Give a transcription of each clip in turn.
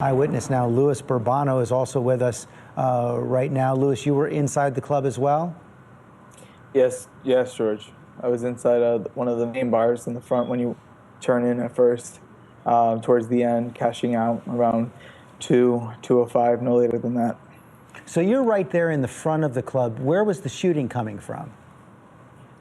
Eyewitness now, Louis Bourbano, is also with us right now. Louis, you were inside the club as well? Yes, George. I was inside one of the main bars in the front when you turn in at first, towards the end, cashing out around 2:05, no later than that. So you're right there in the front of the club. Where was the shooting coming from?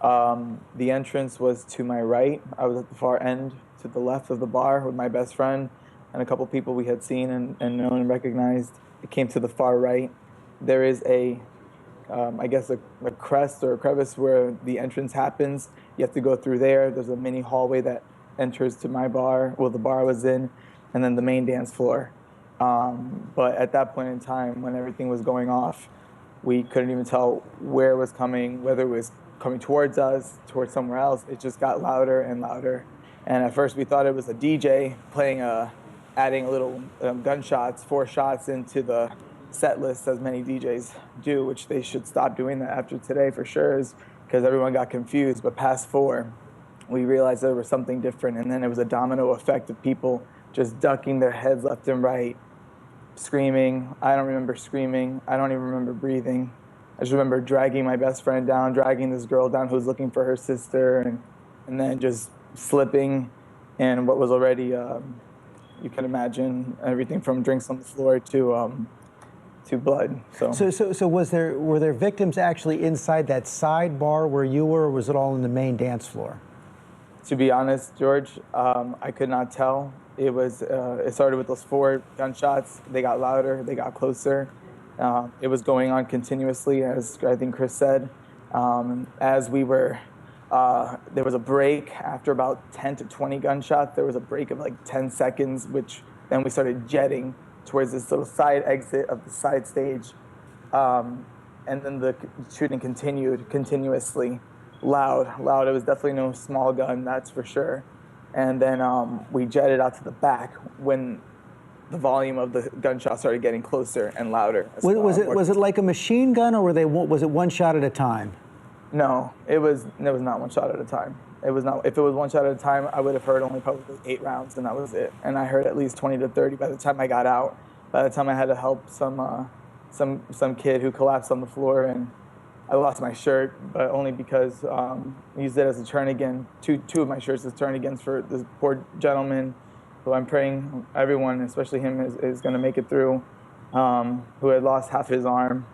The entrance was to my right. I was at the far end, to the left of the bar with my best friend and a couple people we had seen and known and recognized. It came to the far right. There is I guess a crest or a crevice where the entrance happens. You have to go through there. There's a mini hallway that enters to my bar, well, the bar I was in, and then the main dance floor. But at that point in time, when everything was going off, we couldn't even tell where it was coming, whether it was coming towards us, towards somewhere else. It just got louder and louder. And at first we thought it was a DJ playing, adding a little gunshots, 4 shots into the set list, as many DJs do, which they should stop doing that after today for sure, is because everyone got confused. But past 4, we realized there was something different. And then it was a domino effect of people just ducking their heads left and right, screaming. I don't remember screaming. I don't even remember breathing. I just remember dragging my best friend down, dragging this girl down who was looking for her sister, and then just slipping in what was already, you can imagine, everything from drinks on the floor to blood. So were there victims actually inside that sidebar where you were, or was it all in the main dance floor? To be honest, George, I could not tell. It started with those 4 gunshots. They got louder, they got closer. It was going on continuously, as I think Chris said. As we were, there was a break after about 10 to 20 gunshots. There was a break of like 10 seconds, which then we started jetting towards this little side exit of the side stage. And then the shooting continued continuously, loud. It was definitely no small gun, that's for sure. And then we jetted out to the back when the volume of the gunshots started getting closer and louder. Was it like a machine gun, or was it one shot at a time? No, it was not one shot at a time. It was not. If it was one shot at a time, I would have heard only probably 8 rounds, and that was it. And I heard at least 20 to 30 by the time I got out. By the time I had to help some kid who collapsed on the floor, and I lost my shirt, but only because I used it as a turn again. Two of my shirts as turn agains for this poor gentleman, who I'm praying everyone, especially him, is going to make it through, who had lost half his arm.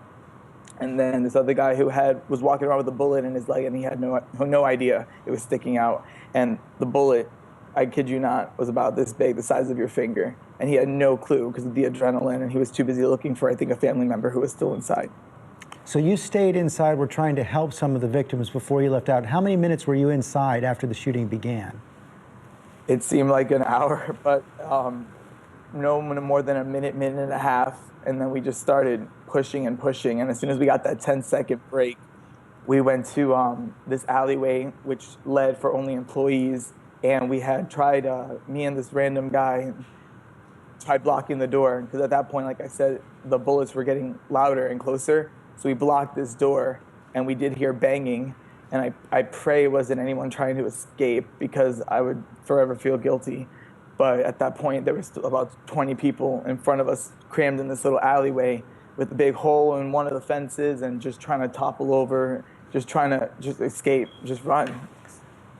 And then this other guy who was walking around with a bullet in his leg, and he had no idea it was sticking out. And the bullet, I kid you not, was about this big, the size of your finger. And he had no clue because of the adrenaline, and he was too busy looking for, I think, a family member who was still inside. So you stayed inside, were trying to help some of the victims before you left out. How many minutes were you inside after the shooting began? It seemed like an hour, but no more than a minute and a half. And then we just started pushing and pushing. And as soon as we got that 10-second break, we went to this alleyway, which led for only employees. And we had tried, me and this random guy, tried blocking the door. Because at that point, like I said, the bullets were getting louder and closer. So we blocked this door, and we did hear banging. And I pray it wasn't anyone trying to escape, because I would forever feel guilty. But at that point, there was still about 20 people in front of us crammed in this little alleyway with a big hole in one of the fences and just trying to topple over, just trying to escape, just run.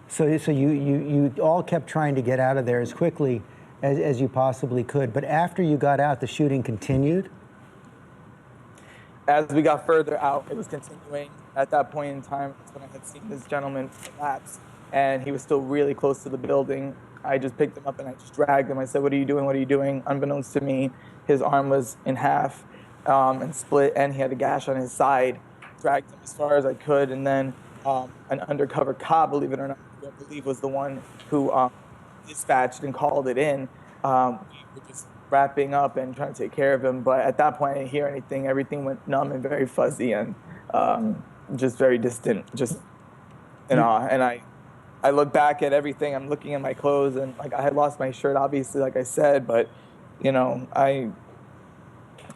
So you all kept trying to get out of there as quickly as you possibly could. But after you got out, the shooting continued? As we got further out, it was continuing. At that point in time, that's when I had seen this gentleman collapse, and he was still really close to the building. I just picked him up and I just dragged him. I said, "What are you doing? What are you doing?" Unbeknownst to me, his arm was in half and split, and he had a gash on his side. Dragged him as far as I could, and then an undercover cop, believe it or not, who I believe was the one who dispatched and called it in. We were just wrapping up and trying to take care of him, but at that point I didn't hear anything. Everything went numb and very fuzzy and just very distant, just in awe. And I look back at everything. I'm looking at my clothes, and like, I had lost my shirt, obviously, like I said, but you know, I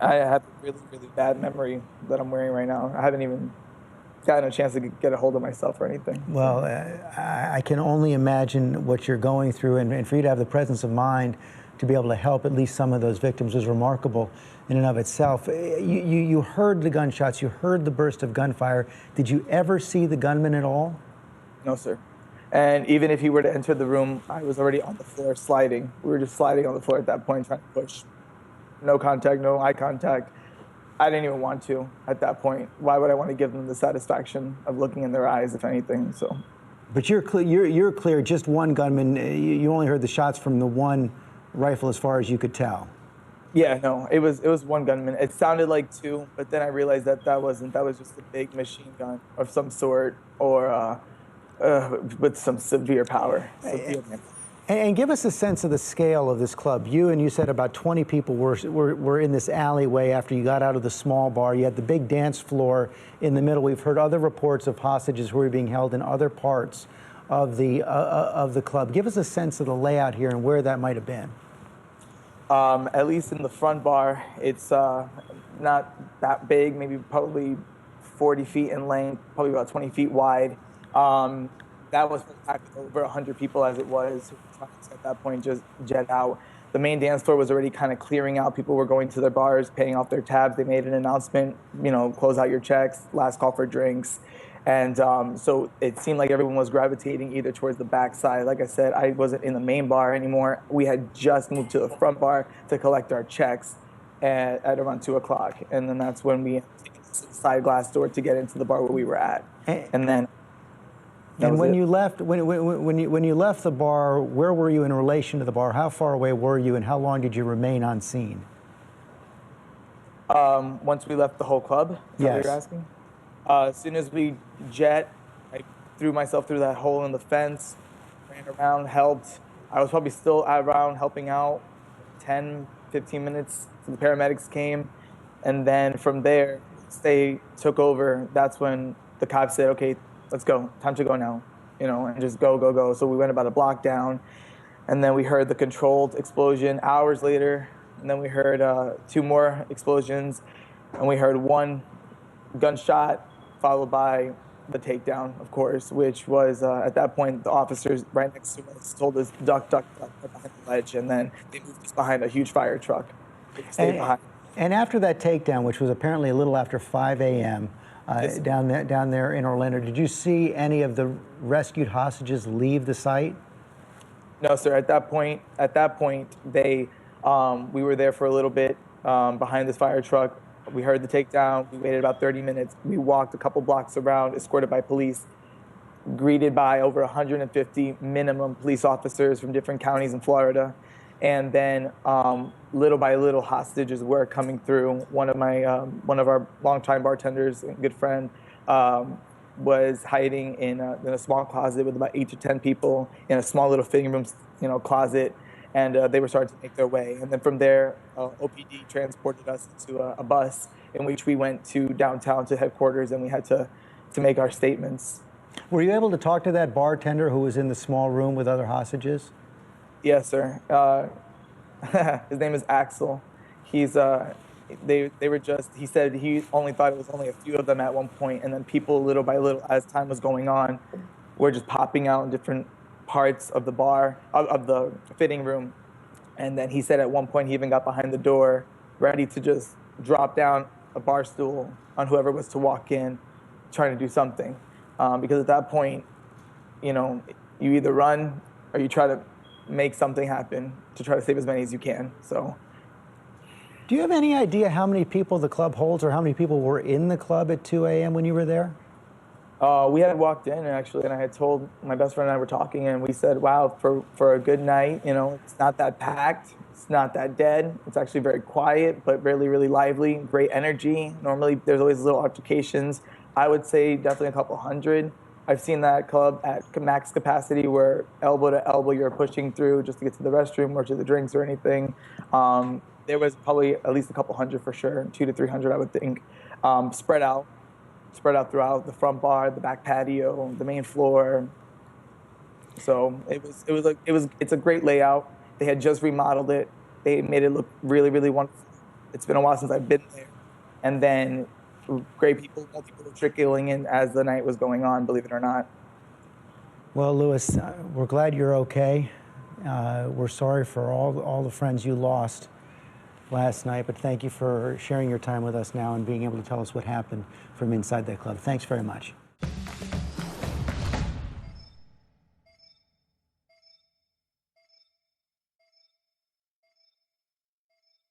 have a really, really bad memory that I'm wearing right now. I haven't even gotten a chance to get a hold of myself or anything. Well, I can only imagine what you're going through, and for you to have the presence of mind to be able to help at least some of those victims was remarkable in and of itself. You heard the gunshots, you heard the burst of gunfire. Did you ever see the gunman at all? No, sir. And even if he were to enter the room, I was already on the floor sliding. We were just sliding on the floor at that point, trying to push. No contact, no eye contact. I didn't even want to at that point. Why would I want to give them the satisfaction of looking in their eyes, if anything? So. But you're clear. Just one gunman. You only heard the shots from the one rifle, as far as you could tell. Yeah, no, it was one gunman. It sounded like two, but then I realized that wasn't. That was just a big machine gun of some sort, or with some severe power. And give us a sense of the scale of this club. You said about 20 people were in this alleyway after you got out of the small bar. You had the big dance floor in the middle. We've heard other reports of hostages who were being held in other parts of the club. Give us a sense of the layout here and where that might have been. At least in the front bar, it's not that big, maybe probably 40 feet in length, probably about 20 feet wide. That was packed over 100 people as it was. At that point, just jet out. The main dance floor was already kind of clearing out. People were going to their bars, paying off their tabs. They made an announcement, close out your checks, last call for drinks. And so it seemed like everyone was gravitating either towards the back side. Like I said, I wasn't in the main bar anymore. We had just moved to the front bar to collect our checks at around 2 o'clock. And then that's when we taken the side glass door to get into the bar where we were at. And then... And when you left the bar, where were you in relation to the bar? How far away were you, and how long did you remain on scene? Once we left the whole club, is that what you're asking? As soon as we jet, I threw myself through that hole in the fence, ran around, helped. I was probably still around helping out 10, 15 minutes till the paramedics came. And then from there, they took over. That's when the cops said, okay, let's go. Time to go now, and just go. So we went about a block down, and then we heard the controlled explosion hours later, and then we heard 2 more explosions, and we heard 1 gunshot followed by the takedown, of course, which was at that point the officers right next to us told us duck behind the ledge, and then they moved us behind a huge fire truck. And after that takedown, which was apparently a little after 5 a.m., down there in Orlando, did you see any of the rescued hostages leave the site? No, sir. At that point, they we were there for a little bit behind this fire truck. We heard the takedown. We waited about 30 minutes. We walked a couple blocks around, escorted by police, greeted by over 150 minimum police officers from different counties in Florida. And then little by little, hostages were coming through. One of our longtime bartenders, a good friend, was hiding in a small closet with about 8 to 10 people in a small little fitting room, closet, and they were starting to make their way. And then from there, OPD transported us to a bus in which we went to downtown to headquarters, and we had to make our statements. Were you able to talk to that bartender who was in the small room with other hostages? Yes, sir. His name is Axel. He's they were just. He said he only thought it was only a few of them at one point, and then people little by little, as time was going on, were just popping out in different parts of the bar, of the fitting room. And then he said at one point he even got behind the door, ready to just drop down a bar stool on whoever was to walk in, trying to do something, because at that point, you either run or you try to make something happen to try to save as many as you can. So, do you have any idea how many people the club holds, or how many people were in the club at 2 a.m. when you were there? We had walked in, actually, and I had told my best friend and I were talking, and we said, wow, for a good night, it's not that packed, it's not that dead, it's actually very quiet, but really, really lively, great energy. Normally, there's always little altercations. I would say definitely a couple hundred. I've seen that club at max capacity where elbow to elbow you're pushing through just to get to the restroom or to the drinks or anything. There was probably at least a couple hundred for sure, 200 to 300 I would think, spread out throughout the front bar, the back patio, the main floor. So it's a great layout. They had just remodeled it. They made it look really, really wonderful. It's been a while since I've been there. And then great people, more people were trickling in as the night was going on, believe it or not. Well, Louis, we're glad you're okay. We're sorry for all the friends you lost last night, but thank you for sharing your time with us now and being able to tell us what happened from inside that club. Thanks very much.